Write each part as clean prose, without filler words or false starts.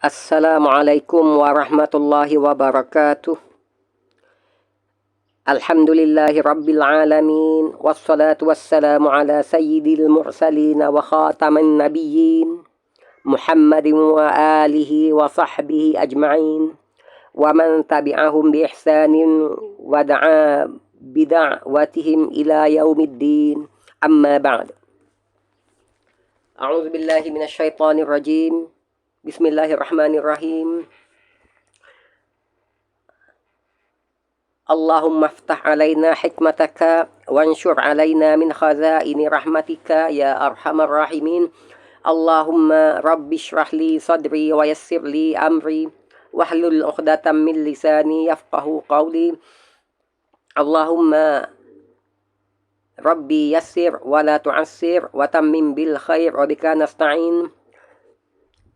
Assalamualaikum warahmatullahi wabarakatuh. Alhamdulillahi rabbil alamin. Wassalatu wassalamu ala sayyidil mursalin wa khataman nabiyyin Muhammadin wa alihi wa sahbihi ajma'in wa man tabi'ahum bi ihsanin wa da'a bida'watihim ila yaumiddin. Amma ba'd. A'udzu billahi minasyaitonir rajim. Bismillahirrahmanirrahim. Allahumma aftah alaina hikmataka wanshur alaina min khazaini rahmatika ya arhamar rahimin. Allahumma rabbi shrah li sadri wa yassir li amri wahlul 'uqdatam min lisani yafqahu qawli. Allahumma rabbi yassir wa la tu'assir wa tammim bil khair wa bika nasta'in.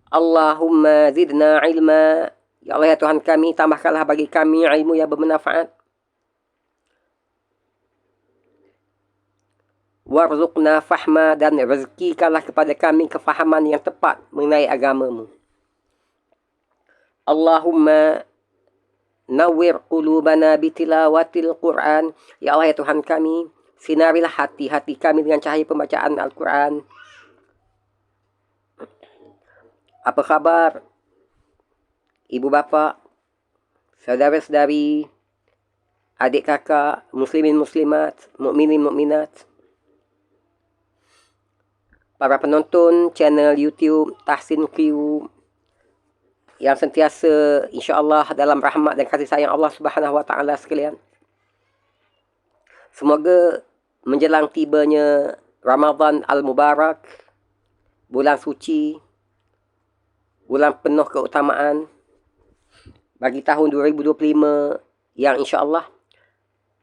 Allahumma zidna ilma. Ya Allah ya Tuhan kami, tambahkanlah bagi kami ilmu yang bermanfaat. Warzuqna fahma, dan rezekikanlah kepada kami kefahaman yang tepat mengenai agamamu. Allahumma nawwir qulubana bitilawatil Qur'an. Ya Allah ya Tuhan kami, sinarilah hati-hati kami dengan cahaya pembacaan Al-Quran. Apa khabar ibu bapa, saudara-saudari, adik kakak, muslimin muslimat, mukminin mukminat, para penonton channel YouTube Tahsin Q yang sentiasa insya-Allah dalam rahmat dan kasih sayang Allah Subhanahu wa taala sekalian. Semoga menjelang tibanya Ramadan Al-Mubarak, bulan suci, bulan penuh keutamaan bagi tahun 2025 yang insya-Allah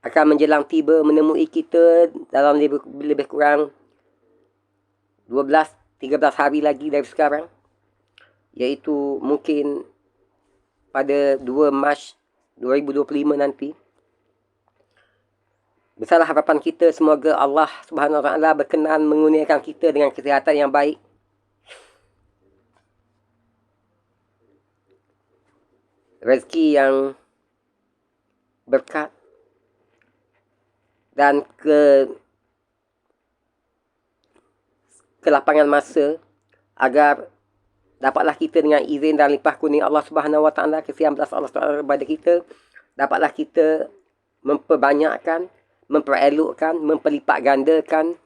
akan menjelang tiba menemui kita dalam lebih kurang 12-13 hari lagi dari sekarang, iaitu mungkin pada 2 Mac 2025 nanti. Besarlah harapan kita, semoga Allah Subhanahu wa taala berkenan mengurniakan kita dengan kesihatan yang baik, rezeki yang berkat, dan kelapangan masa agar dapatlah kita dengan izin dan limpah kurnia Allah Subhanahu wa taala, kesian belas Allah Subhanahu kepada kita, dapatlah kita memperbanyakkan, memperelokkan, memperlipat gandakan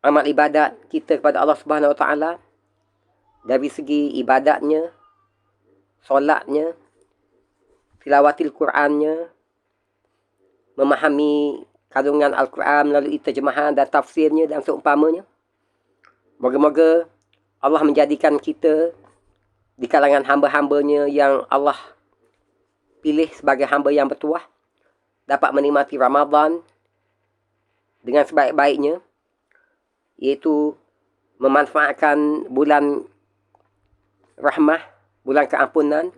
amal ibadat kita kepada Allah Subhanahu wa taala, dari segi ibadatnya, solatnya, tilawatil Qurannya, memahami kandungan Al-Quran melalui terjemahan dan tafsirnya dan seumpamanya. Moga-moga Allah menjadikan kita di kalangan hamba-hambanya yang Allah pilih sebagai hamba yang bertuah, dapat menikmati Ramadan dengan sebaik-baiknya, iaitu memanfaatkan bulan rahmah, bulan keampunan,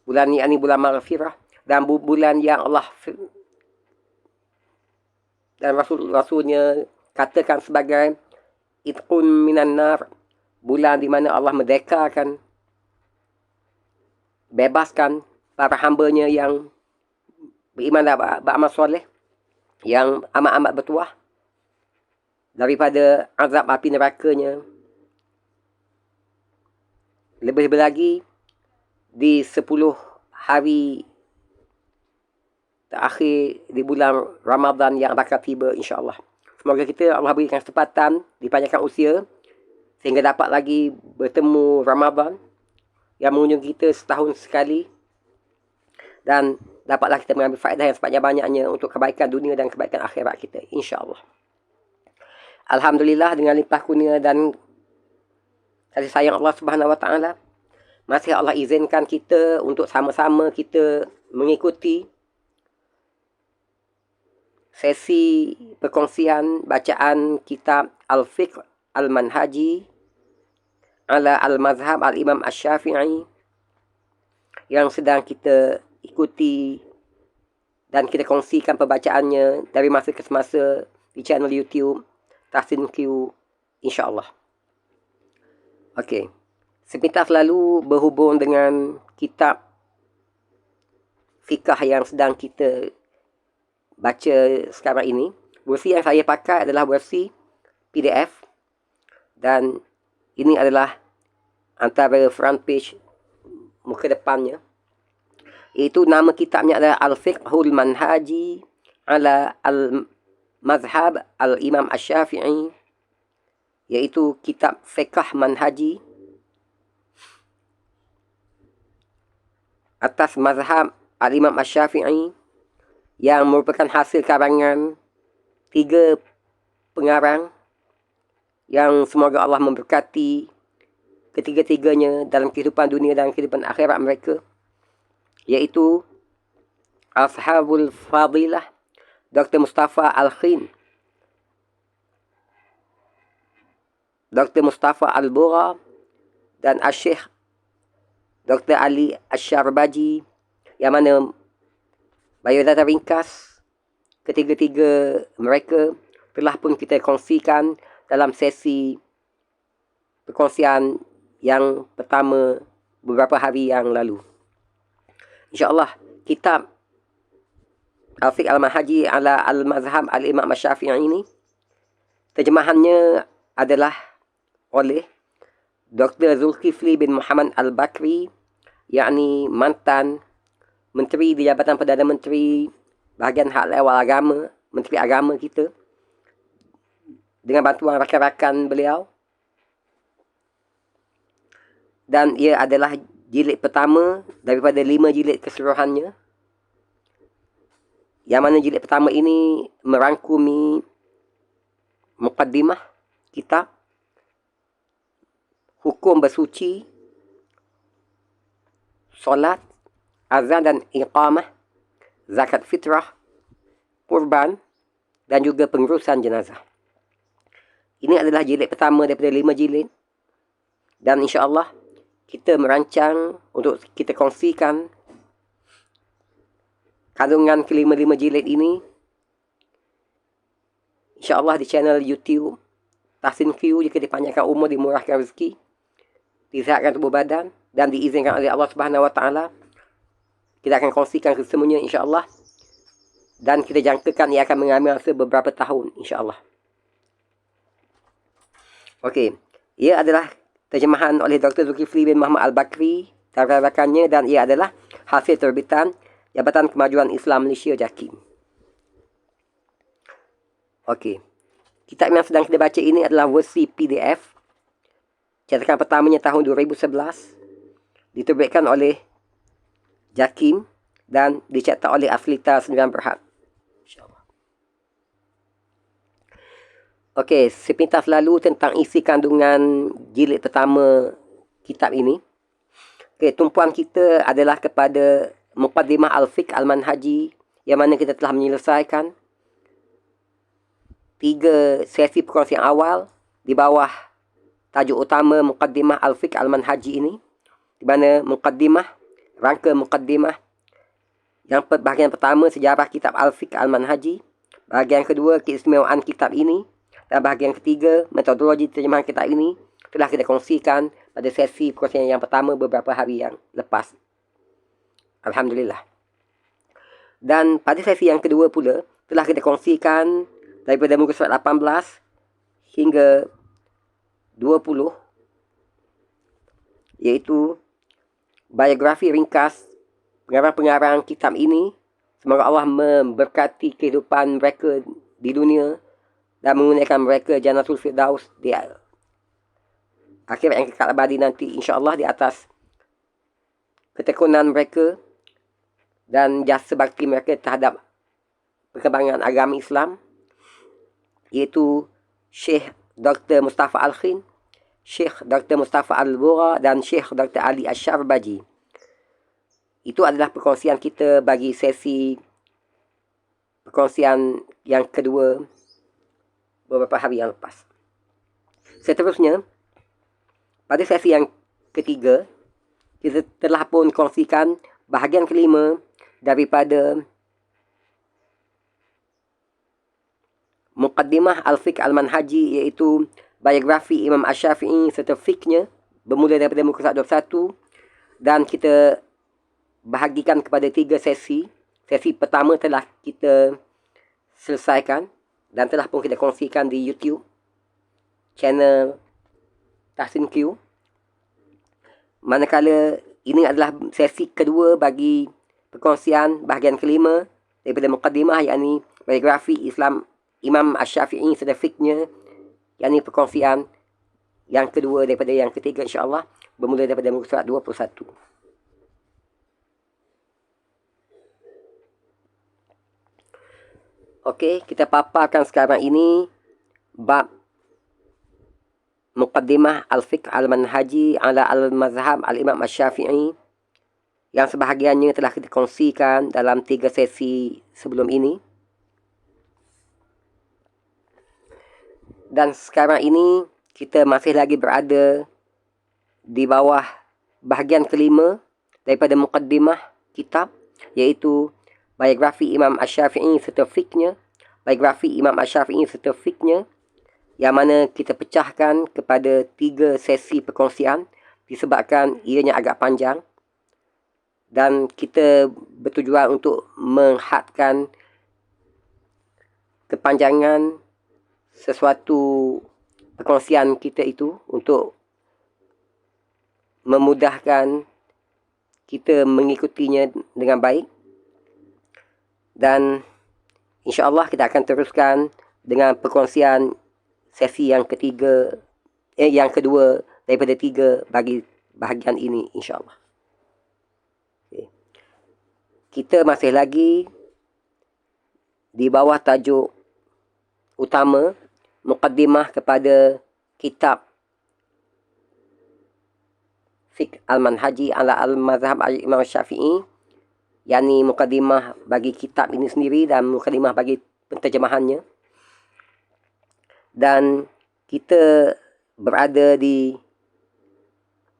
bulan ini bulan maghfirah, dan bulan yang Allah dan Rasulnya katakan sebagai itqun minan nar, bulan di mana Allah merdekakan, bebaskan para hambanya yang beriman dan beramal soleh, yang amat-amat bertuah daripada azab api nerakanya. Lebih lagi di 10 hari terakhir di bulan Ramadan yang bakal tiba insya-Allah. Semoga kita Allah berikan kesempatan, dipanjangkan usia sehingga dapat lagi bertemu Ramadan yang mengunjungi kita setahun sekali, dan dapatlah kita mengambil faedah yang sebanyak-banyaknya untuk kebaikan dunia dan kebaikan akhirat kita insya-Allah. Alhamdulillah, dengan limpah kurnia dan kasih sayang Allah Subhanahu wa taala, masih Allah izinkan kita untuk sama-sama kita mengikuti sesi perkongsian bacaan kitab Al-Fiqh Al-Manhaji ala Al-Mazhab Al-Imam Asy-Syafi'i yang sedang kita ikuti dan kita kongsikan pembacaannya dari masa ke semasa di channel YouTube Tahsin Q insya-Allah. Okey. sepintas lalu berhubung dengan kitab fikah yang sedang kita baca sekarang ini. Versi yang saya pakai adalah versi PDF dan ini adalah antara front page muka depannya, iaitu nama kitabnya adalah Al-Fiqhul Manhaji ala Al-Mazhab Al-Imam Asy-Syafi'i, iaitu kitab fiqh manhaji atas mazhab Al-Imam Asy-Syafi'i yang merupakan hasil karangan 3 pengarang yang semoga Allah memberkati ketiga-tiganya dalam kehidupan dunia dan kehidupan akhirat mereka, iaitu Ashabul Fadilah Dr. Mustafa Al-Khin, Dr. Mustafa Al-Bura dan Asy-Syaikh Dr. Ali Asy-Syarbaji, yang mana biodata ringkas ketiga-tiga mereka telah pun kita kongsikan dalam sesi perkongsian yang pertama beberapa hari yang lalu. InsyaAllah kitab Al-Fiqh Al-Manhaji ala Al-Mazhab Al-Imam Asy-Syafi'i ini terjemahannya adalah oleh Dr. Zulkifli bin Muhammad Al-Bakri, yakni mantan Menteri di Jabatan Perdana Menteri Bahagian Hak Ehwal Agama, Menteri Agama kita, dengan bantuan rakan-rakan beliau. Dan ia adalah jilid pertama daripada 5 jilid keseluruhannya, yang mana jilid pertama ini merangkumi muqaddimah kitab, hukum bersuci, solat, azan dan iqamah, zakat fitrah, kurban dan juga pengurusan jenazah. Ini adalah jilid pertama daripada 5 jilid, dan insya-Allah kita merancang untuk kita kongsikan kandungan kelima-lima jilid ini insya-Allah di channel YouTube Tahsin Q, jika dipanjangkan umur, dimurahkan rezeki, disihatkan tubuh badan dan diizinkan oleh Allah Subhanahu Wa Taala. Kita akan kongsikan kesemuanya insya-Allah, dan kita jangkakan ia akan mengambil masa beberapa tahun insya-Allah. Okey, ia adalah terjemahan oleh Dr. Zulkifli bin Muhammad Al-Bakri dan rakan-rakannya, dan ia adalah hasil terbitan Jabatan Kemajuan Islam Malaysia JAKIM. Okey, kitab yang sedang kita baca ini adalah versi PDF. Cetakan pertamanya tahun 2011, diterbitkan oleh JAKIM dan dicetak oleh Aslita 9 Berhad. InsyaAllah. Okey, sepintas lalu tentang isi kandungan jilid pertama kitab ini. Okey, tumpuan kita adalah kepada Muqaddimah Al-Fiqh Al-Manhaji, yang mana kita telah menyelesaikan 3 sesi perkongsian awal di bawah tajuk utama Muqaddimah Al-Fiqh Al-Manhaji ini, di mana muqaddimah, rangka muqaddimah yang bahagian pertama sejarah kitab Al-Fiqh Al-Manhaji, bahagian kedua keistimewaan kitab ini, dan bahagian ketiga metodologi terjemahan kitab ini telah kita kongsikan pada sesi perkongsian yang pertama beberapa hari yang lepas. Alhamdulillah. Dan pada sesi yang kedua pula telah kita kongsikan daripada muka surat 18 hingga 20, iaitu biografi ringkas pengarang-pengarang kitab ini. Semoga Allah memberkati kehidupan mereka di dunia dan menggunakan mereka Jannatul Firdaus di akhirat yang kekal abadi nanti, insya-Allah, di atas ketekunan mereka dan jasa bakti mereka terhadap perkembangan agama Islam, iaitu Syekh Dr. Mustafa Al-Khin, Syekh Dr. Mustafa Al-Bura dan Syekh Dr. Ali Asy-Syarbaji. Itu adalah perkongsian kita bagi sesi perkongsian yang kedua beberapa hari yang lepas. Seterusnya, pada sesi yang ketiga, kita telah pun kongsikan bahagian kelima daripada Muqaddimah Al-Fiqh Al-Manhaji, iaitu biografi Imam Asy-Syafi'i serta fiqhnya bermula daripada muka surat 21 dan kita bahagikan kepada 3 sesi. Sesi pertama telah kita selesaikan dan telah pun kita kongsikan di YouTube channel Tahsin Q. Manakala ini adalah sesi kedua bagi perkongsian bahagian kelima daripada muqaddimah, yakni biografi Islam Imam Asy-Syafi'i serta fiqhnya, yakni perkongsian yang kedua daripada yang ketiga, insya-Allah, bermula daripada muka surat 21. Okey, kita paparkan sekarang ini bab Muqaddimah Al-Fiqh Al-Manhaji ala Al-Mazhab Al-Imam Asy-Syafi'i yang sebahagiannya telah kita kongsikan dalam 3 sesi sebelum ini. Dan sekarang ini kita masih lagi berada di bawah bahagian kelima daripada Muqaddimah kitab, iaitu biografi Imam Asy-Syafi'i serta fiqhnya. Biografi Imam Asy-Syafi'i serta fiqhnya, yang mana kita pecahkan kepada 3 sesi perkongsian disebabkan ianya agak panjang dan kita bertujuan untuk menghadkan kepanjangan sesuatu perkongsian kita itu untuk memudahkan kita mengikutinya dengan baik. Dan insya-Allah kita akan teruskan dengan perkongsian sesi yang ketiga, yang kedua daripada 3 bagi bahagian ini, insya-Allah. Okay. Kita masih lagi di bawah tajuk utama muqaddimah kepada kitab Fiqh Al-Manhaji ala Al-Mazhab Al-Imam Asy-Syafi'i, yakni muqaddimah bagi kitab ini sendiri dan muqaddimah bagi penterjemahannya. Dan kita berada di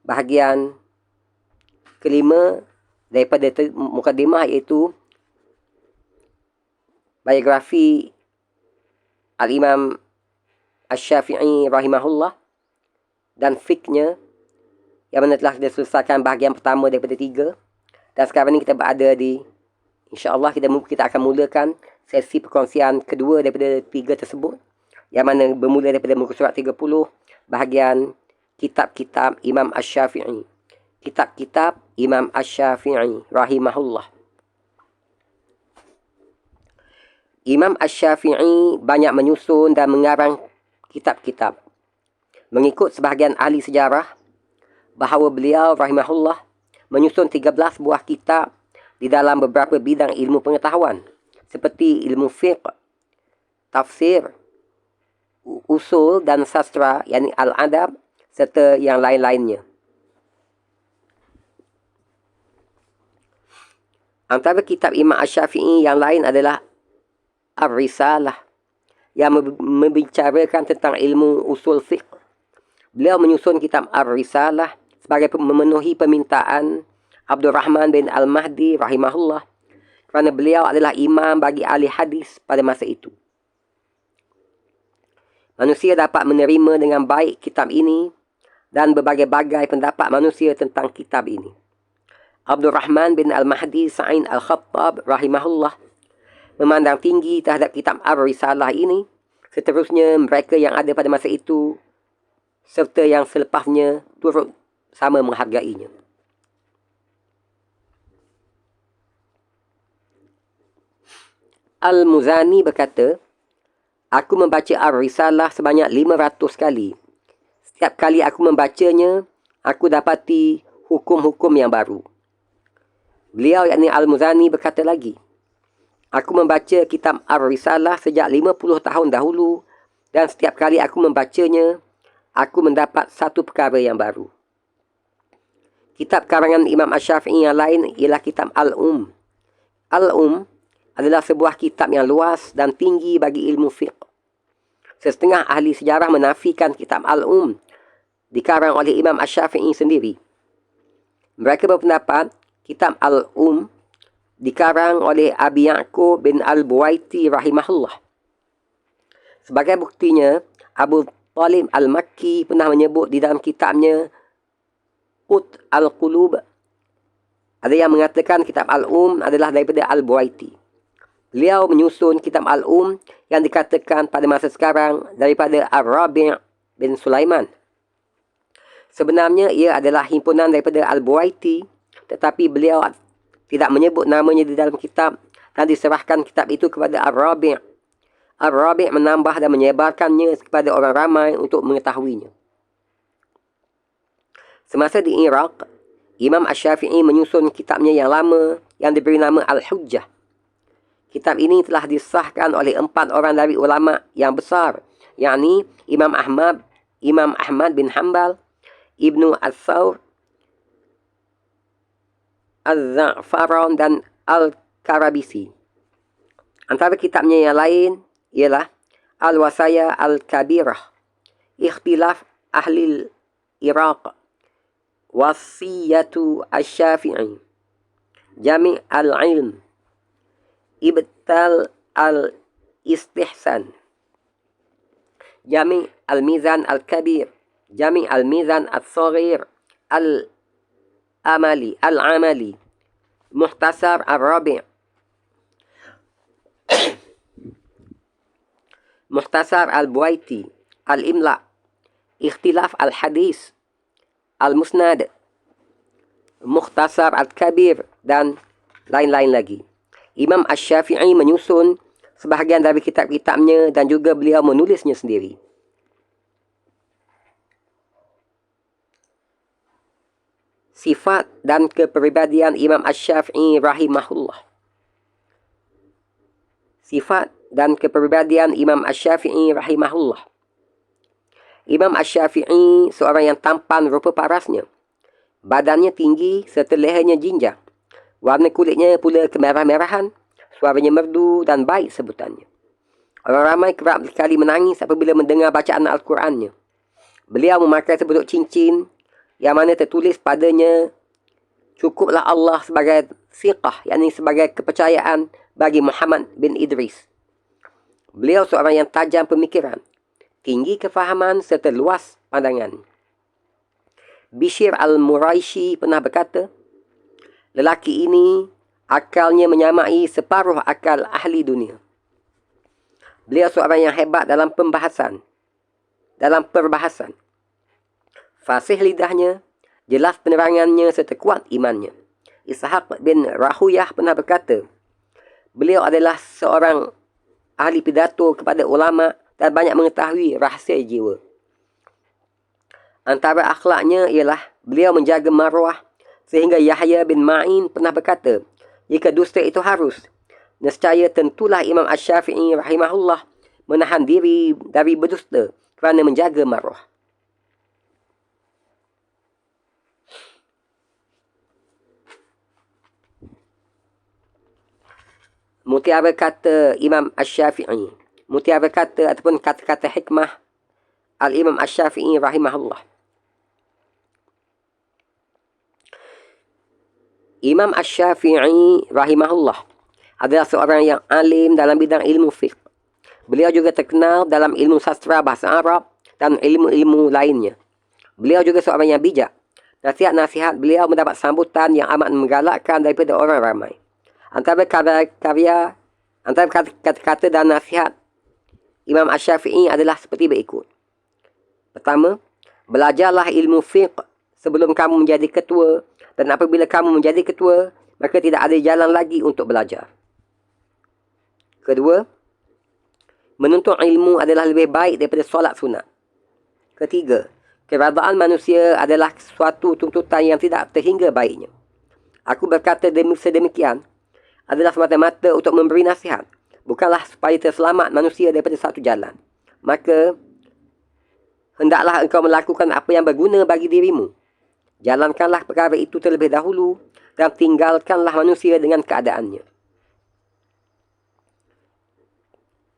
bahagian kelima daripada muqaddimah, iaitu biografi Al-Imam Asy-Syafi'i rahimahullah dan fiqhnya, yang mana telah diselesaikan bahagian pertama daripada 3. Dan sekarang ni kita berada di, insya-Allah kita akan mulakan sesi perkongsian kedua daripada 3 tersebut, yang mana bermula daripada muka surat 30 bahagian kitab-kitab Imam Asy-Syafi'i. Kitab-kitab Imam Asy-Syafi'i rahimahullah. Imam Asy-Syafi'i banyak menyusun dan mengarang kitab-kitab. Mengikut sebahagian ahli sejarah bahawa beliau rahimahullah menyusun 13 buah kitab di dalam beberapa bidang ilmu pengetahuan seperti ilmu fiqh, tafsir, usul dan sastra, yakni al-adab, serta yang lain-lainnya. Antara kitab Imam Asy-Syafi'i yang lain adalah Ar-Risalah, yang membicarakan tentang ilmu usul fiqh. Beliau menyusun kitab Ar-Risalah sebagai memenuhi permintaan Abdul Rahman bin Al-Mahdi rahimahullah, kerana beliau adalah imam bagi ahli hadis pada masa itu. Manusia dapat menerima dengan baik kitab ini dan berbagai-bagai pendapat manusia tentang kitab ini. Abdul Rahman bin Al-Mahdi Sa'in Al-Khattab rahimahullah memandang tinggi terhadap kitab Ar-Risalah ini. Seterusnya mereka yang ada pada masa itu serta yang selepasnya turut sama menghargainya. Al-Muzani berkata, "Aku membaca Ar-Risalah sebanyak 500 kali. Setiap kali aku membacanya, aku dapati hukum-hukum yang baru." Beliau, yakni Al-Muzani, berkata lagi, "Aku membaca kitab Ar-Risalah sejak 50 tahun dahulu dan setiap kali aku membacanya, aku mendapat satu perkara yang baru." Kitab karangan Imam Asy-Syafi'i yang lain ialah kitab Al-Um. Al-Um adalah sebuah kitab yang luas dan tinggi bagi ilmu fiqh. Setengah ahli sejarah menafikan kitab Al-Um dikarang oleh Imam Asy-Syafi'i sendiri. Mereka berpendapat kitab Al-Um dikarang oleh Abi Ya'qub bin Al-Buwaiti rahimahullah. Sebagai buktinya, Abu Talib Al-Makki pernah menyebut di dalam kitabnya Qut al-Qulub. Ada yang mengatakan kitab adalah daripada Al-Buaiti. Beliau menyusun kitab yang dikatakan pada masa sekarang daripada Ar-Rabi' bin Sulaiman. Sebenarnya ia adalah himpunan daripada Al-Buaiti, tetapi beliau tidak menyebut namanya di dalam kitab dan diserahkan kitab itu kepada Ar-Rabi'. Ar-Rabi' menambah dan menyebarkannya kepada orang ramai untuk mengetahuinya. Semasa di Iraq, Imam Asy-Syafi'i menyusun kitabnya yang lama yang diberi nama Al-Hujjah. Kitab ini telah disahkan oleh 4 orang dari ulama yang besar, yakni Imam Ahmad bin Hanbal, Ibnu As-Sawr, Az-Za'faran dan Al-Karabisi. Antara kitabnya yang lain ialah Al-Wasaya Al-Kabirah, Ikhtilaf Ahli Iraq, Wasiyatu Asy-Syafi'i, Jami' Al-Ilm, Ibtal Al-Istihsan, Jami' Al-Mizan Al-Kabir, Jami' Al-Mizan Al-Saghir, Al-Amali, Mukhtasar Al-Rabi', Mukhtasar Al-Buaiti, Al-Imla', Ikhtilaf Al-Hadis, Al-Musnad, Mukhtasar Al-Kabir dan lain-lain lagi. Imam Asy-Syafi'i menyusun sebahagian dari kitab-kitabnya dan juga beliau menulisnya sendiri. Sifat dan kepribadian Imam Asy-Syafi'i rahimahullah. Sifat dan kepribadian Imam Asy-Syafi'i rahimahullah. Imam Asy-Syafi'i seorang yang tampan rupa parasnya. Badannya tinggi serta lehernya jinjang. Warna kulitnya pula kemerah-merahan. Suaranya merdu dan baik sebutannya. Orang ramai kerap sekali menangis apabila mendengar bacaan Al-Qurannya. Beliau memakai sebutuk cincin yang mana tertulis padanya, cukuplah Allah sebagai siqah, yakni sebagai kepercayaan bagi Muhammad bin Idris. Beliau seorang yang tajam pemikiran, tinggi kefahaman serta luas pandangan. Bishr al-Muraishi pernah berkata, lelaki ini akalnya menyamai separuh akal ahli dunia. Beliau seorang yang hebat dalam perbahasan. Fasih lidahnya, jelas penerangannya serta kuat imannya. Ishaq bin Rahuyah pernah berkata, beliau adalah seorang ahli pidato kepada ulama dan banyak mengetahui rahsia jiwa. Antara akhlaknya ialah beliau menjaga maruah, sehingga Yahya bin Ma'in pernah berkata, jika dusta itu harus, nescaya tentulah Imam Asy-Syafi'i rahimahullah menahan diri dari berdusta kerana menjaga maruah. Mutiara kata Imam Asy-Syafi'i. Mutiara kata ataupun kata-kata hikmah Al-Imam Asy-Syafi'i rahimahullah. Imam Asy-Syafi'i rahimahullah adalah seorang yang alim dalam bidang ilmu fiqh. Beliau juga terkenal dalam ilmu sastra bahasa Arab dan ilmu-ilmu lainnya. Beliau juga seorang yang bijak. Nasihat-nasihat beliau mendapat sambutan yang amat menggalakkan daripada orang ramai. Antara kata-kata dan nasihat Imam Asy-Syafi'i adalah seperti berikut. Pertama, belajarlah ilmu fiqh sebelum kamu menjadi ketua, dan apabila kamu menjadi ketua, maka tidak ada jalan lagi untuk belajar. Kedua, menuntut ilmu adalah lebih baik daripada solat sunat. Ketiga, keredaan manusia adalah suatu tuntutan yang tidak terhingga baiknya. Aku berkata sedemikian adalah semata-mata untuk memberi nasihat, bukanlah supaya terselamat manusia daripada satu jalan. Maka, hendaklah engkau melakukan apa yang berguna bagi dirimu. Jalankanlah perkara itu terlebih dahulu dan tinggalkanlah manusia dengan keadaannya.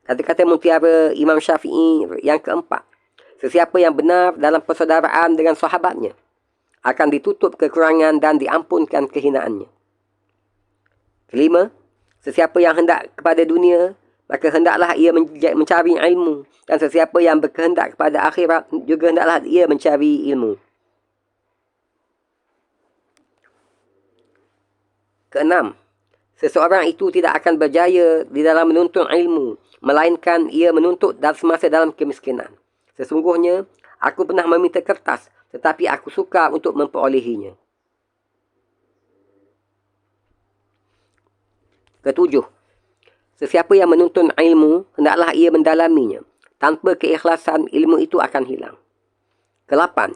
Kata-kata mutiara Imam Syafi'i yang keempat. Sesiapa yang benar dalam persaudaraan dengan sahabatnya akan ditutup kekurangan dan diampunkan kehinaannya. Kelima, sesiapa yang hendak kepada dunia, maka hendaklah ia mencari ilmu. Dan sesiapa yang berkehendak kepada akhirat, juga hendaklah ia mencari ilmu. Keenam, seseorang itu tidak akan berjaya di dalam menuntut ilmu, melainkan ia menuntut semasa dalam kemiskinan. Sesungguhnya, aku pernah meminta kertas, tetapi aku sukar untuk memperolehinya. Ketujuh, sesiapa yang menuntut ilmu, hendaklah ia mendalaminya. Tanpa keikhlasan, ilmu itu akan hilang. Kelapan,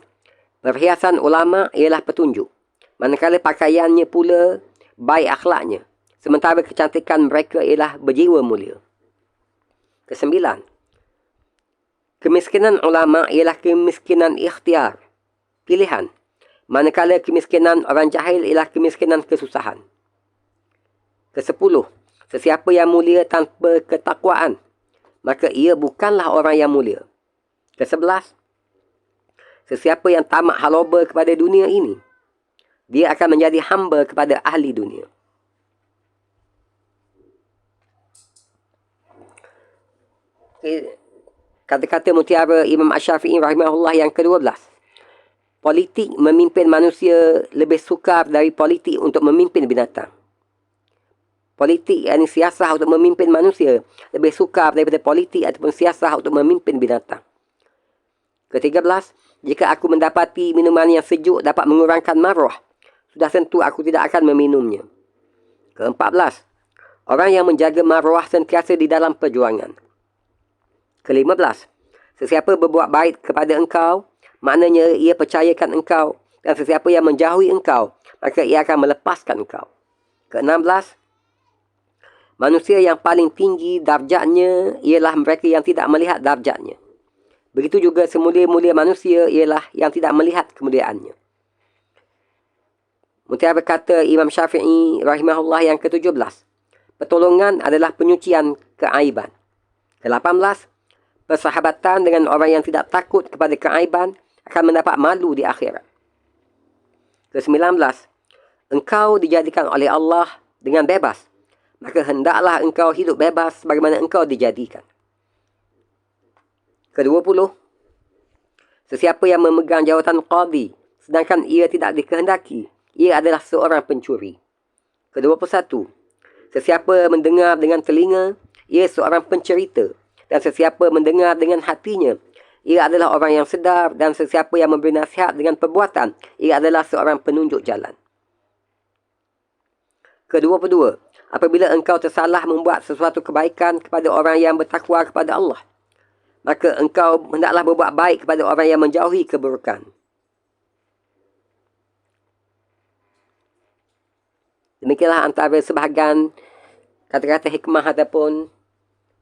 perhiasan ulama' ialah petunjuk, manakala pakaiannya pula baik akhlaknya, sementara kecantikan mereka ialah berjiwa mulia. Kesembilan, kemiskinan ulama' ialah kemiskinan ikhtiar, pilihan, manakala kemiskinan orang jahil ialah kemiskinan kesusahan. Kesepuluh, sesiapa yang mulia tanpa ketakwaan, maka ia bukanlah orang yang mulia. Kesebelas, sesiapa yang tamak haloba kepada dunia ini, dia akan menjadi hamba kepada ahli dunia. Kata-kata mutiara Imam Asy-Syafi'i rahimahullah yang ke-12. Politik memimpin manusia lebih sukar dari politik untuk memimpin binatang. Politik, yakni siasah untuk memimpin manusia, lebih sukar daripada politik ataupun siasah untuk memimpin binatang. Ke-13, jika aku mendapati minuman yang sejuk dapat mengurangkan maruah, sudah tentu aku tidak akan meminumnya. Ke-14, orang yang menjaga maruah sentiasa di dalam perjuangan. Ke-15, sesiapa berbuat baik kepada engkau, maknanya ia percayakan engkau, dan sesiapa yang menjauhi engkau, maka ia akan melepaskan engkau. Ke-16, manusia yang paling tinggi darjatnya ialah mereka yang tidak melihat darjatnya. Begitu juga semulia-mulia manusia ialah yang tidak melihat kemuliaannya. Mutiara kata Imam Syafi'i rahimahullah yang ke-17. Pertolongan adalah penyucian keaiban. Ke-18. Persahabatan dengan orang yang tidak takut kepada keaiban akan mendapat malu di akhirat. Ke-19. Engkau dijadikan oleh Allah dengan bebas, maka hendaklah engkau hidup bebas bagaimana engkau dijadikan. Ke-20. Sesiapa yang memegang jawatan qadi, sedangkan ia tidak dikehendaki, ia adalah seorang pencuri. Ke-21. Sesiapa mendengar dengan telinga, ia seorang pencerita. Dan sesiapa mendengar dengan hatinya, ia adalah orang yang sedar. Dan sesiapa yang memberi nasihat dengan perbuatan, ia adalah seorang penunjuk jalan. Ke-22. Apabila engkau tersalah membuat sesuatu kebaikan kepada orang yang bertakwa kepada Allah, maka engkau hendaklah berbuat baik kepada orang yang menjauhi keburukan. Demikianlah antara sebahagian kata-kata hikmah ataupun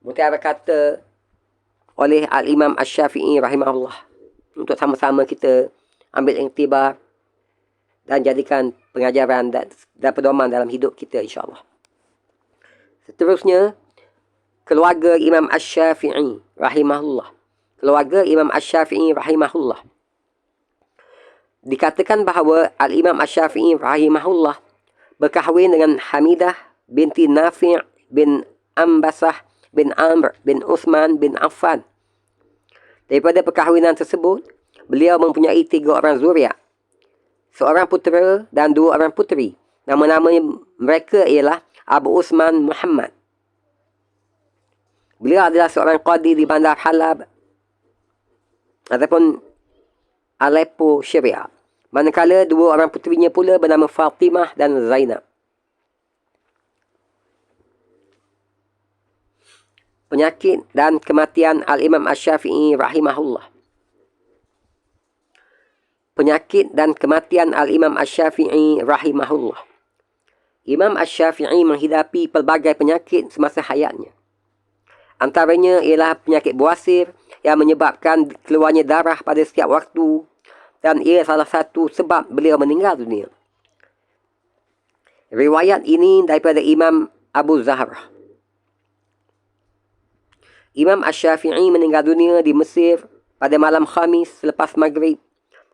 mutiara kata oleh Al-Imam Asy-Syafi'i rahimahullah, untuk sama-sama kita ambil iktibar dan jadikan pengajaran dan pedoman dalam hidup kita, insyaAllah. Seterusnya, keluarga Imam Asy-Syafi'i rahimahullah. Keluarga Imam Asy-Syafi'i rahimahullah. Dikatakan bahawa Al-Imam Asy-Syafi'i rahimahullah berkahwin dengan Hamidah binti Nafi' bin Ambasah bin Amr bin Uthman bin Affan. Daripada perkahwinan tersebut, beliau mempunyai 3 orang zuriat. Seorang putera dan 2 orang puteri. Nama-nama mereka ialah Abu Uthman Muhammad. Beliau adalah seorang qadi di Bandar Halab ataupun Aleppo, Syria. Manakala 2 orang puterinya pula bernama Fatimah dan Zainab. Penyakit dan kematian Al-Imam Asy-Syafi'i rahimahullah. Penyakit dan kematian Al-Imam Asy-Syafi'i rahimahullah. Imam Asy-Syafi'i menghidapi pelbagai penyakit semasa hayatnya. Antaranya ialah penyakit buasir yang menyebabkan keluarnya darah pada setiap waktu, dan ia salah satu sebab beliau meninggal dunia. Riwayat ini daripada Imam Abu Zahrah. Imam Asy-Syafi'i meninggal dunia di Mesir pada malam Khamis selepas Maghrib,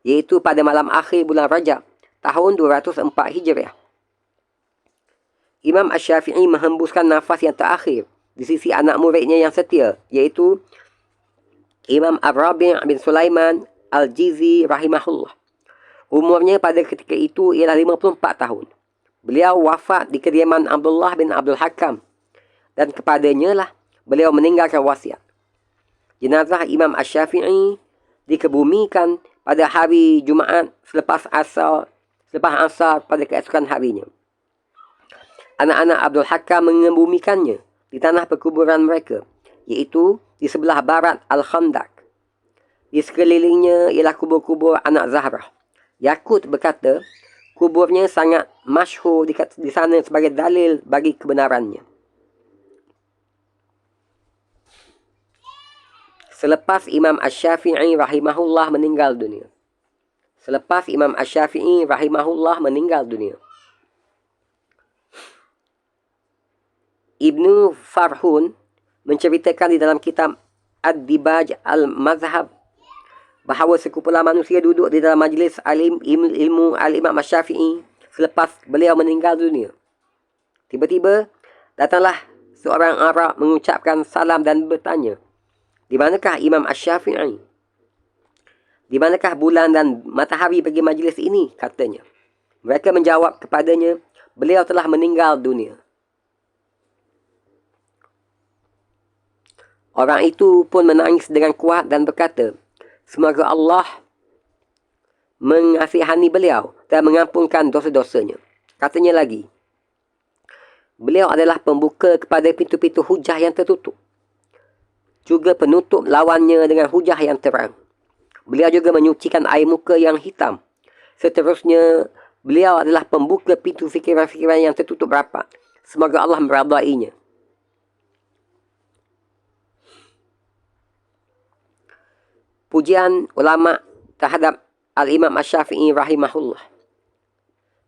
iaitu pada malam akhir bulan Rajab tahun 204 Hijriah. Imam Asy-Syafi'i menghembuskan nafas yang terakhir di sisi anak muridnya yang setia, iaitu Imam Ar-Rabi' bin Sulaiman Al-Jizi rahimahullah. Umurnya pada ketika itu ialah 54 tahun. beliau wafat di kediaman Abdullah bin Abdul Hakam dan kepadanya lah beliau meninggalkan wasiat. Jenazah Imam Asy-Syafi'i dikebumikan pada hari Jumaat selepas asar pada keesokan harinya. Anak-anak Abdul Hakam mengebumikannya di tanah perkuburan mereka, iaitu di sebelah barat Al-Khandaq. Di sekelilingnya ialah kubur-kubur anak Zahrah. Yakut berkata, kuburnya sangat masyhur di sana sebagai dalil bagi kebenarannya. Selepas Imam Asy-Syafi'i rahimahullah meninggal dunia. Ibnu Farhun menceritakan di dalam kitab Ad-Dibaj Al-Mazhab bahawa sekumpulan manusia duduk di dalam majlis ilmu Al-Imam Asy-Syafi'i selepas beliau meninggal dunia. Tiba-tiba datanglah seorang Arab mengucapkan salam dan bertanya, "Di manakah Imam Asy-Syafi'i? Di manakah bulan dan matahari bagi majlis ini?" katanya. Mereka menjawab kepadanya, "Beliau telah meninggal dunia." Orang itu pun menangis dengan kuat dan berkata, "Semoga Allah mengasihani beliau dan mengampunkan dosa-dosanya." Katanya lagi, beliau adalah pembuka kepada pintu-pintu hujah yang tertutup, juga penutup lawannya dengan hujah yang terang. Beliau juga menyucikan air muka yang hitam. Seterusnya, beliau adalah pembuka pintu fikiran-fikiran yang tertutup rapat. Semoga Allah meridainya. Pujian ulama terhadap Al-Imam Asy-Syafi'i rahimahullah.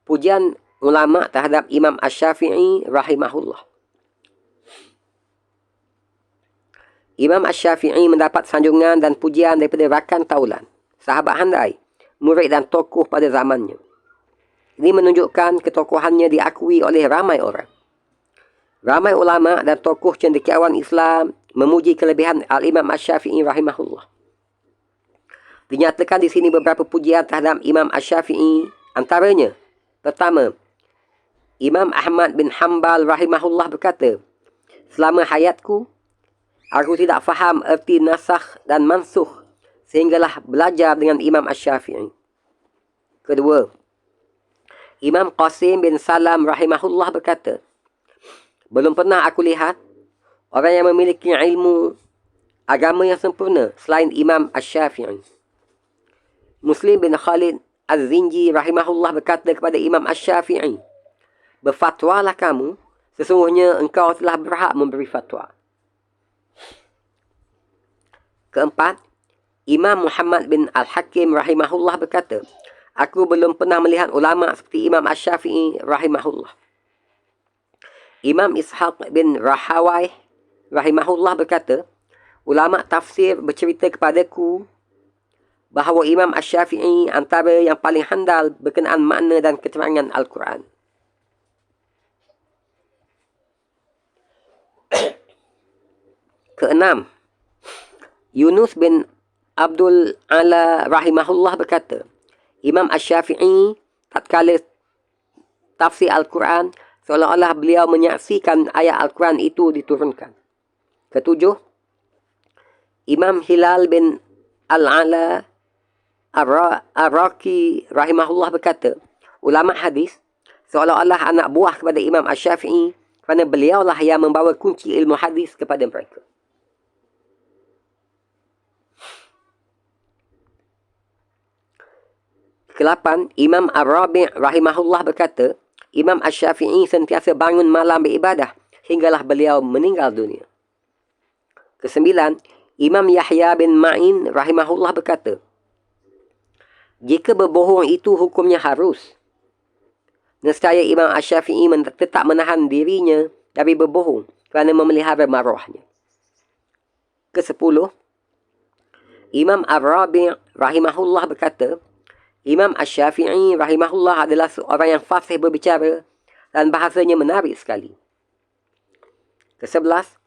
Pujian ulama terhadap Imam Asy-Syafi'i rahimahullah. Imam Asy-Syafi'i mendapat sanjungan dan pujian daripada rakan taulan, sahabat handai, murid dan tokoh pada zamannya. Ini menunjukkan ketokohannya diakui oleh ramai orang. Ramai ulama dan tokoh cendekiawan Islam memuji kelebihan Al-Imam Asy-Syafi'i rahimahullah. Dinyatakan di sini beberapa pujian terhadap Imam Asy-Syafi'i. Antaranya, pertama, Imam Ahmad bin Hanbal rahimahullah berkata, "Selama hayatku, aku tidak faham erti nasakh dan mansukh sehinggalah belajar dengan Imam Asy-Syafi'i." Kedua, Imam Qasim bin Salam rahimahullah berkata, "Belum pernah aku lihat orang yang memiliki ilmu agama yang sempurna selain Imam Asy-Syafi'i." Muslim bin Khalid Az-Zinji rahimahullah berkata kepada Imam Asy-Syafi'i, "Berfatwalah kamu, sesungguhnya engkau telah berhak memberi fatwa." Keempat, Imam Muhammad bin Al-Hakim rahimahullah berkata, "Aku belum pernah melihat ulama seperti Imam Asy-Syafi'i rahimahullah." Imam Ishaq bin Rahawai rahimahullah berkata, "Ulama tafsir bercerita kepadaku bahawa Imam Asy-Syafi'i antara yang paling handal berkenaan makna dan keterangan Al-Quran." Keenam, Yunus bin Abdul Ala rahimahullah berkata, Imam Asy-Syafi'i tatkala tafsir Al-Quran seolah-olah beliau menyaksikan ayat Al-Quran itu diturunkan. Ketujuh, Imam Hilal bin Al-Ala Ar-Raqi rahimahullah berkata, ulama hadis seolah-olah anak buah kepada Imam Asy-Syafi'i kerana beliaulah yang membawa kunci ilmu hadis kepada mereka. Kelapan, Imam Ar-Rabi' rahimahullah berkata, Imam Asy-Syafi'i sentiasa bangun malam beribadah hinggalah beliau meninggal dunia. Kesembilan, Imam Yahya bin Ma'in rahimahullah berkata, jika berbohong itu hukumnya harus, nescaya Imam Asy-Syafi'i tetap menahan dirinya dari berbohong kerana memelihara maruahnya. Kesepuluh, Imam Ar-Rabi' rahimahullah berkata, Imam Asy-Syafi'i rahimahullah adalah seorang yang fasih berbicara dan bahasanya menarik sekali. Kesebelas,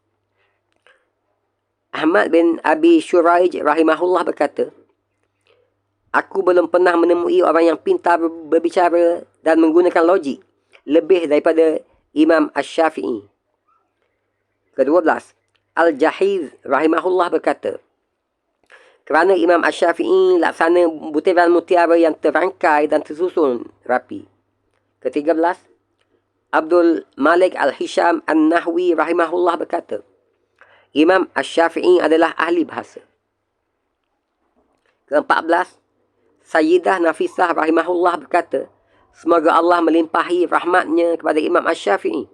Ahmad bin Abi Shuraij rahimahullah berkata, aku belum pernah menemui orang yang pintar berbicara dan menggunakan logik lebih daripada Imam Asy-Syafi'i. Ke-12, Al-Jahiz rahimahullah berkata, kerana Imam Asy-Syafi'i laksana butiran mutiara yang terangkai dan tersusun rapi. Ke-13, Abdul Malik Al-Hisham An-Nahwi rahimahullah berkata, Imam Asy-Syafi'i adalah ahli bahasa. Ke-14, Sayyidah Nafisah rahimahullah berkata, semoga Allah melimpahi rahmatnya kepada Imam Asy-Syafi'i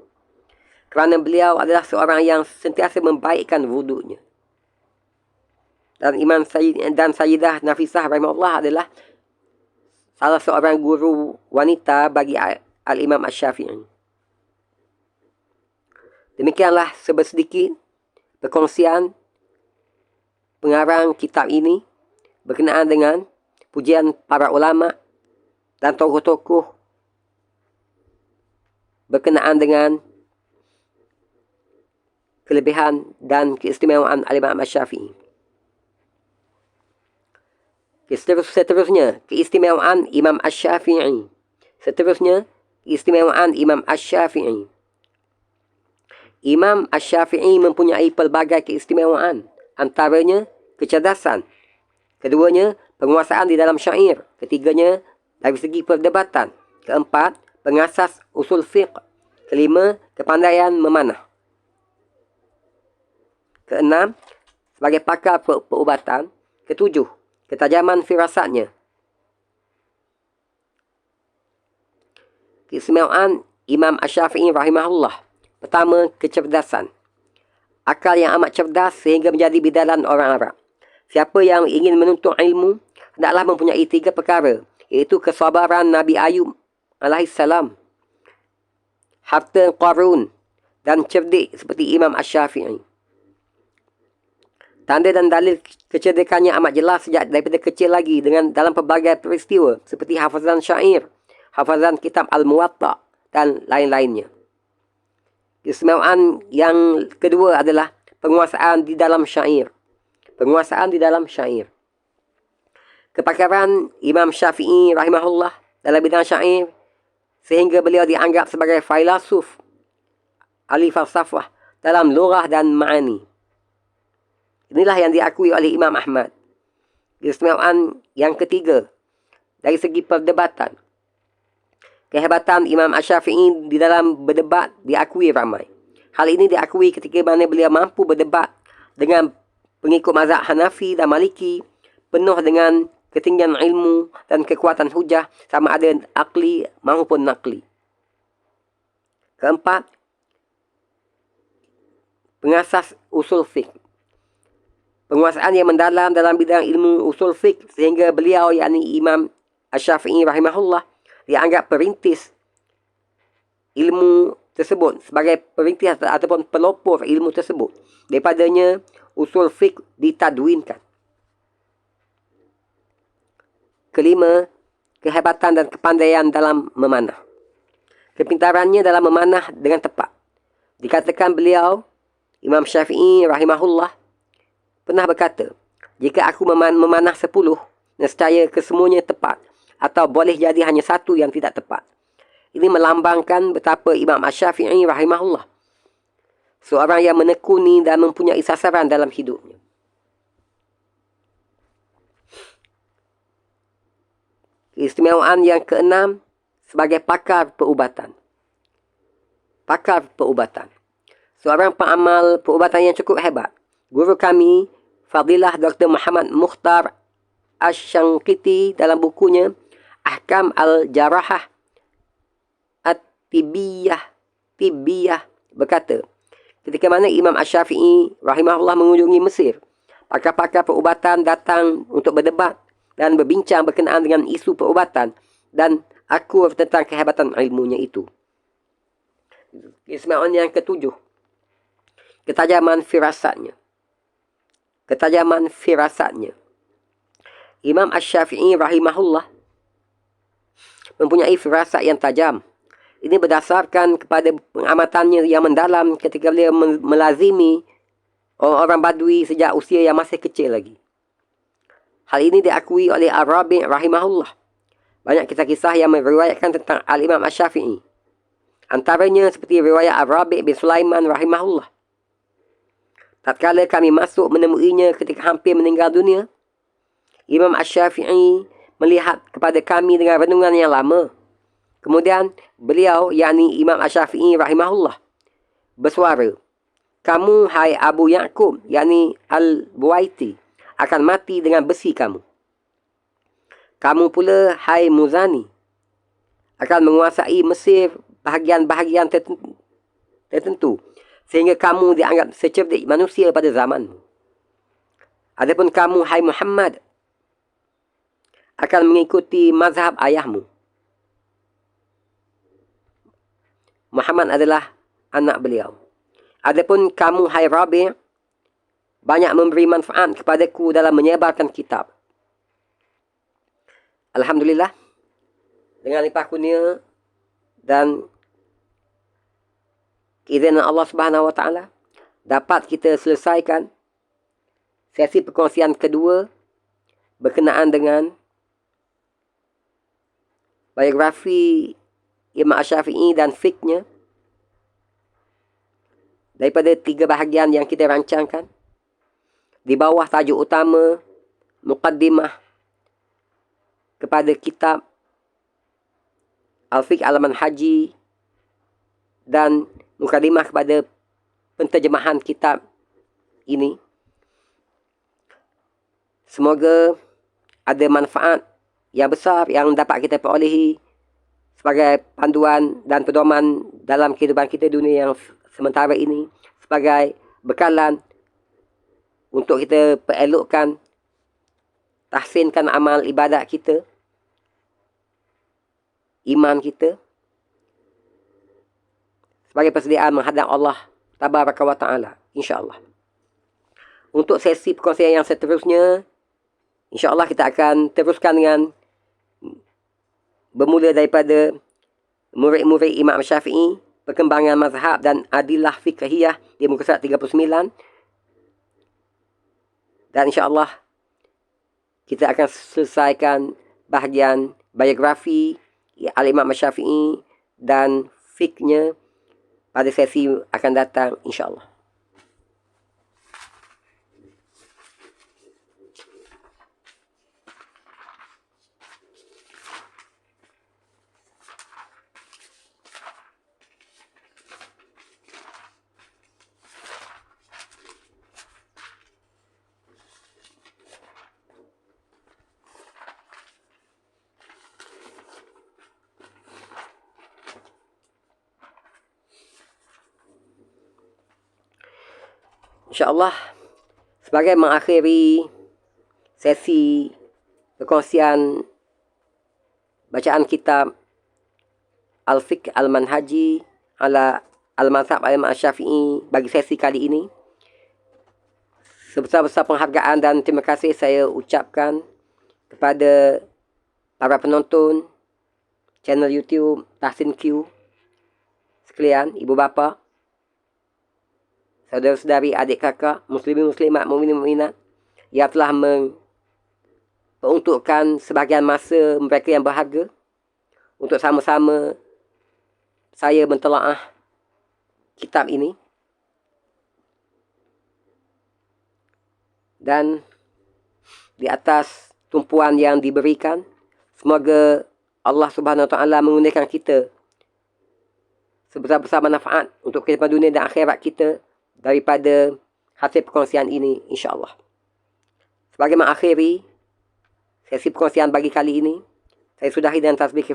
kerana beliau adalah seorang yang sentiasa membaikkan wuduknya. Dan Sayyidah Nafisah rahimahullah adalah salah seorang guru wanita bagi Al-Imam Asy-Syafi'i. Demikianlah sedikit perkongsian pengarang kitab ini berkenaan dengan pujian para ulama dan tokoh-tokoh berkenaan dengan kelebihan dan keistimewaan Al-Imam Asy-Syafi'i. Seterusnya, keistimewaan Imam Asy-Syafi'i. Imam Asy-Syafi'i. Imam Asy-Syafi'i mempunyai pelbagai keistimewaan. Antaranya, kecerdasan. Keduanya, penguasaan di dalam syair. Ketiganya, dari segi perdebatan. Keempat, pengasas usul fiqh. Kelima, kepandaian memanah. Keenam, sebagai pakar perubatan. Ketujuh, ketajaman firasatnya. Keistimewaan Imam Asy-Syafi'i rahimahullah. Pertama, kecerdasan. Akal yang amat cerdas sehingga menjadi bidalan orang Arab. Siapa yang ingin menuntut ilmu, hendaklah mempunyai 3 perkara, iaitu kesabaran Nabi Ayub alaihissalam, harta Qarun, dan cerdik seperti Imam Asy-Syafi'i. Tanda dan dalil kecerdikannya amat jelas sejak daripada kecil lagi dalam pelbagai peristiwa seperti hafazan syair, hafazan kitab Al-Muwatta dan lain-lainnya. Keistimewaan yang kedua adalah penguasaan di dalam syair. Kepakaran Imam Syafi'i rahimahullah dalam bidang syair sehingga beliau dianggap sebagai filosof ahli falsafah dalam lughah dan ma'ani. Inilah yang diakui oleh Imam Ahmad. Keistimewaan yang ketiga, dari segi perdebatan. Kehebatan Imam Asy-Syafi'i di dalam berdebat diakui ramai. Hal ini diakui ketika mana beliau mampu berdebat dengan pengikut mazhab Hanafi dan Maliki, penuh dengan ketinggian ilmu dan kekuatan hujah sama ada akli maupun nakli. Keempat, pengasas usul fiqh. Penguasaan yang mendalam dalam bidang ilmu usul fiqh sehingga beliau, yakni Imam Asy-Syafi'i rahimahullah, dianggap perintis ilmu tersebut, sebagai perintis ataupun pelopor ilmu tersebut. Daripadanya usul fiqh ditadwinkan. Kelima, kehebatan dan kepandaian dalam memanah. Kepintarannya dalam memanah dengan tepat. Dikatakan beliau, Imam Syafi'i rahimahullah, pernah berkata, jika aku memanah 10, nescaya kesemuanya tepat, atau boleh jadi hanya 1 yang tidak tepat. Ini melambangkan betapa Imam Asy-Syafi'i rahimahullah seorang yang menekuni dan mempunyai sasaran dalam hidupnya. Keistimewaan yang keenam, sebagai pakar perubatan. Seorang peramal perubatan yang cukup hebat. Guru kami, Fadilah Dr. Muhammad Mukhtar Asy-Syanqiti, dalam bukunya Ahkam Al-Jarahah At-Tibbiyah berkata, ketika mana Imam Asy-Syafi'i rahimahullah mengunjungi Mesir, pakar-pakar perubatan datang untuk berdebat dan berbincang berkenaan dengan isu perubatan dan akur tentang kehebatan ilmunya itu. Keistimewaan yang ketujuh, ketajaman firasatnya. Imam Asy-Syafi'i rahimahullah mempunyai firasat yang tajam. Ini berdasarkan kepada pengamatannya yang mendalam ketika beliau melazimi orang-orang Badui sejak usia yang masih kecil lagi. Hal ini diakui oleh Ar-Rabi' rahimahullah. Banyak kisah-kisah yang meriwayatkan tentang Al-Imam Asy-Syafi'i. Antaranya seperti riwayat Ar-Rabi' bin Sulaiman rahimahullah. Tatkala kami masuk menemuinya ketika hampir meninggal dunia, Imam Asy-Syafi'i melihat kepada kami dengan renungan yang lama. Kemudian beliau, yakni Imam Asy-Syafi'i rahimahullah, bersuara, "Kamu, hai Abu Ya'qub, yakni Al-Buwaiti, akan mati dengan besi kamu. Kamu pula, hai Muzani, akan menguasai Mesir bahagian-bahagian tertentu, sehingga kamu dianggap secerdik manusia pada zamanmu. Adapun kamu, hai Muhammad, akan mengikuti mazhab ayahmu." Muhammad adalah anak beliau. "Adapun kamu, hai Rabi', banyak memberi manfaat kepadaku dalam menyebarkan kitab." Alhamdulillah, dengan limpah kurnia dan keizinan Allah Subhanahu Wa Taala, dapat kita selesaikan sesi perkongsian kedua berkenaan dengan biografi Imam Asy-Syafi'i dan fiqhnya daripada 3 bahagian yang kita rancangkan di bawah tajuk utama muqaddimah kepada kitab Al-Fiqh Al-Manhaji dan muqaddimah kepada penterjemahan kitab ini. Semoga ada manfaat yang besar yang dapat kita perolehi sebagai panduan dan pedoman dalam kehidupan kita dunia yang sementara ini, sebagai bekalan untuk kita perelokkan, tahsinkan amal ibadat kita, iman kita, sebagai persediaan menghadap Allah Tabaraka wa Ta'ala, insya-Allah. Untuk sesi perkongsian yang seterusnya, insya-Allah kita akan teruskan dengan bermula daripada murid-murid Imam Syafi'i, perkembangan mazhab dan adillah fiqhiyah di muka surat 39. Dan insya-Allah kita akan selesaikan bahagian biografi Al-Imam Syafi'i dan fiqhnya pada sesi akan datang, insya-Allah. InsyaAllah, sebagai mengakhiri sesi perkongsian bacaan kitab Al-Fiqh Al-Manhaji ala Al-Mazhab Al-Imam Asy-Syafi'i bagi sesi kali ini, sebesar-besar penghargaan dan terima kasih saya ucapkan kepada para penonton channel YouTube Tahsin Q sekalian, ibu bapa, saudara-saudari, adik kakak, muslimin muslimat, mukminin mukminat yang telah memperuntukkan sebahagian masa mereka yang berharga untuk sama-sama saya mentelaah kitab ini. Dan di atas tumpuan yang diberikan, semoga Allah Subhanahu Wa Taala menggunakan kita sebesar-besar manfaat untuk kehidupan dunia dan akhirat kita daripada hasil perkongsian ini, insya-Allah. Sebagai mengakhiri sesi perkongsian bagi kali ini, saya sudahi dengan tasbih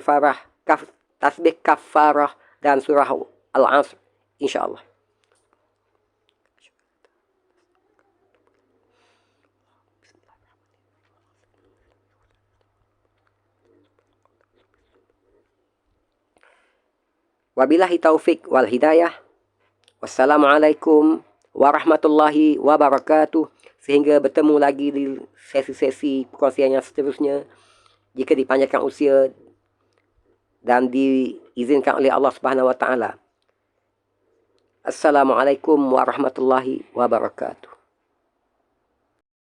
kafarah dan surah Al-Asr, insya-Allah. Wabillahi taufik wal hidayah. Wassalamualaikum warahmatullahi wabarakatuh. Sehingga bertemu lagi di sesi-sesi perkongsian yang seterusnya, jika dipanjangkan usia dan diizinkan oleh Allah Subhanahu Wa Taala. Assalamualaikum warahmatullahi wabarakatuh.